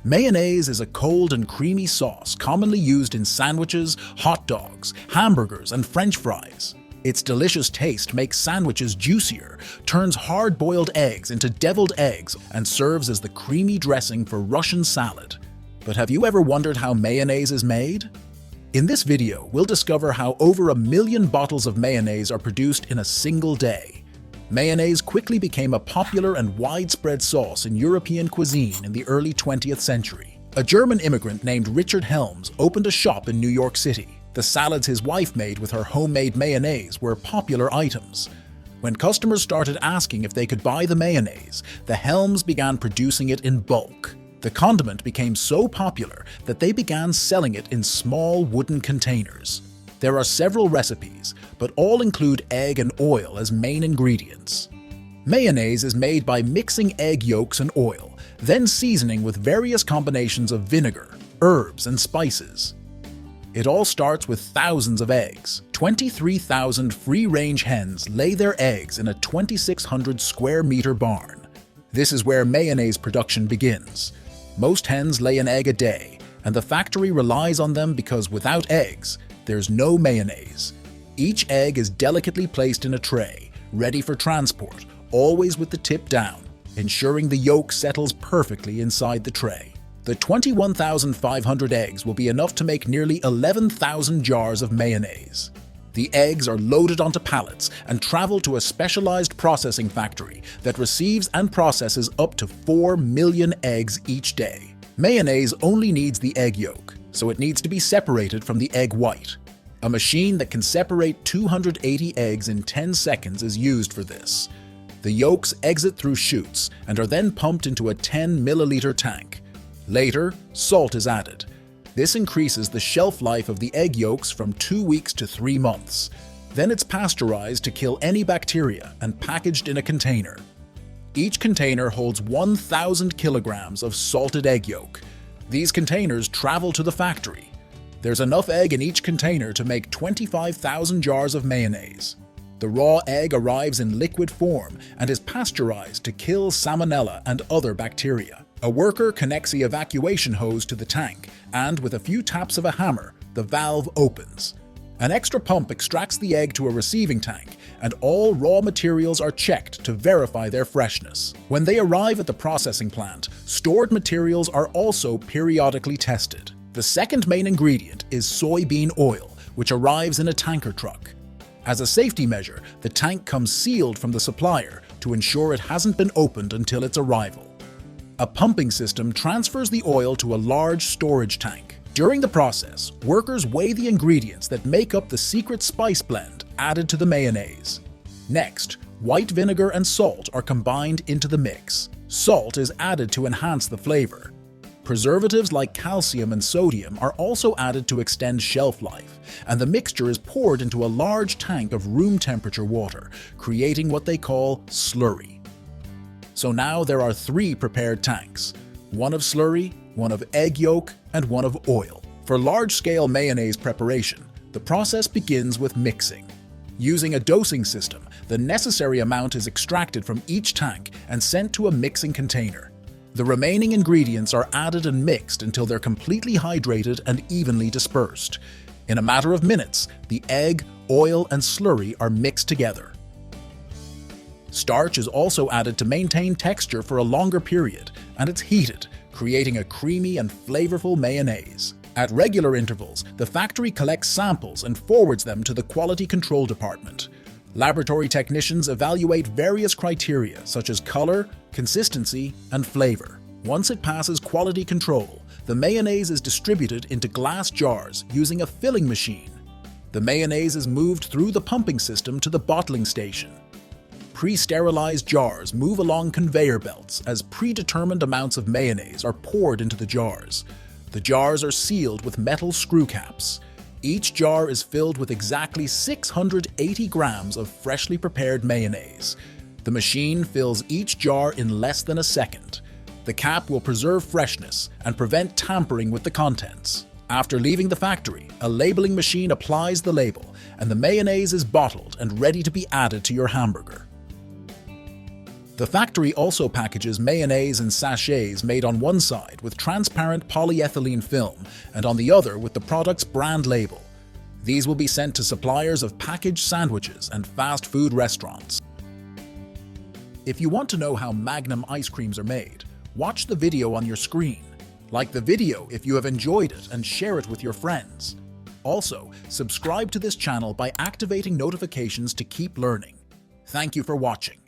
Mayonnaise is a cold and creamy sauce commonly used in sandwiches, hot dogs, hamburgers, and French fries. Its delicious taste makes sandwiches juicier, turns hard-boiled eggs into deviled eggs, and serves as the creamy dressing for Russian salad. But have you ever wondered how mayonnaise is made? In this video, we'll discover how over 1 million bottles of mayonnaise are produced in a single day. Mayonnaise quickly became a popular and widespread sauce in European cuisine in the early 20th century. A German immigrant named Richard Hellmann opened a shop in New York City. The salads his wife made with her homemade mayonnaise were popular items. When customers started asking if they could buy the mayonnaise, the Hellmanns began producing it in bulk. The condiment became so popular that they began selling it in small wooden containers. There are several recipes, but all include egg and oil as main ingredients. Mayonnaise is made by mixing egg yolks and oil, then seasoning with various combinations of vinegar, herbs, and spices. It all starts with thousands of eggs. 23,000 free-range hens lay their eggs in a 2,600 square meter barn. This is where mayonnaise production begins. Most hens lay an egg a day, and the factory relies on them because without eggs, there's no mayonnaise. Each egg is delicately placed in a tray, ready for transport, always with the tip down, ensuring the yolk settles perfectly inside the tray. The 21,500 eggs will be enough to make nearly 11,000 jars of mayonnaise. The eggs are loaded onto pallets and travel to a specialized processing factory that receives and processes up to 4 million eggs each day. Mayonnaise only needs the egg yolk, so it needs to be separated from the egg white. A machine that can separate 280 eggs in 10 seconds is used for this. The yolks exit through chutes and are then pumped into a 10 milliliter tank. Later, salt is added. This increases the shelf life of the egg yolks from 2 weeks to 3 months. Then it's pasteurized to kill any bacteria and packaged in a container. Each container holds 1,000 kilograms of salted egg yolk. These containers travel to the factory. There's enough egg in each container to make 25,000 jars of mayonnaise. The raw egg arrives in liquid form and is pasteurized to kill salmonella and other bacteria. A worker connects the evacuation hose to the tank, and with a few taps of a hammer, the valve opens. An extra pump extracts the egg to a receiving tank, and all raw materials are checked to verify their freshness. When they arrive at the processing plant, stored materials are also periodically tested. The second main ingredient is soybean oil, which arrives in a tanker truck. As a safety measure, the tank comes sealed from the supplier to ensure it hasn't been opened until its arrival. A pumping system transfers the oil to a large storage tank. During the process, workers weigh the ingredients that make up the secret spice blend added to the mayonnaise. Next, white vinegar and salt are combined into the mix. Salt is added to enhance the flavor. Preservatives like calcium and sodium are also added to extend shelf life, and the mixture is poured into a large tank of room temperature water, creating what they call slurry. So now there are 3 prepared tanks, one of slurry, one of egg yolk, and one of oil. For large-scale mayonnaise preparation, the process begins with mixing. Using a dosing system, the necessary amount is extracted from each tank and sent to a mixing container. The remaining ingredients are added and mixed until they're completely hydrated and evenly dispersed. In a matter of minutes, the egg, oil, and slurry are mixed together. Starch is also added to maintain texture for a longer period, and it's heated, creating a creamy and flavorful mayonnaise. At regular intervals, the factory collects samples and forwards them to the quality control department. Laboratory technicians evaluate various criteria such as color, consistency, and flavor. Once it passes quality control, the mayonnaise is distributed into glass jars using a filling machine. The mayonnaise is moved through the pumping system to the bottling station. Pre-sterilized jars move along conveyor belts as predetermined amounts of mayonnaise are poured into the jars. The jars are sealed with metal screw caps. Each jar is filled with exactly 680 grams of freshly prepared mayonnaise. The machine fills each jar in less than a second. The cap will preserve freshness and prevent tampering with the contents. After leaving the factory, a labeling machine applies the label, and the mayonnaise is bottled and ready to be added to your hamburger. The factory also packages mayonnaise in sachets made on one side with transparent polyethylene film and on the other with the product's brand label. These will be sent to suppliers of packaged sandwiches and fast food restaurants. If you want to know how Magnum ice creams are made, watch the video on your screen. Like the video if you have enjoyed it and share it with your friends. Also, subscribe to this channel by activating notifications to keep learning. Thank you for watching.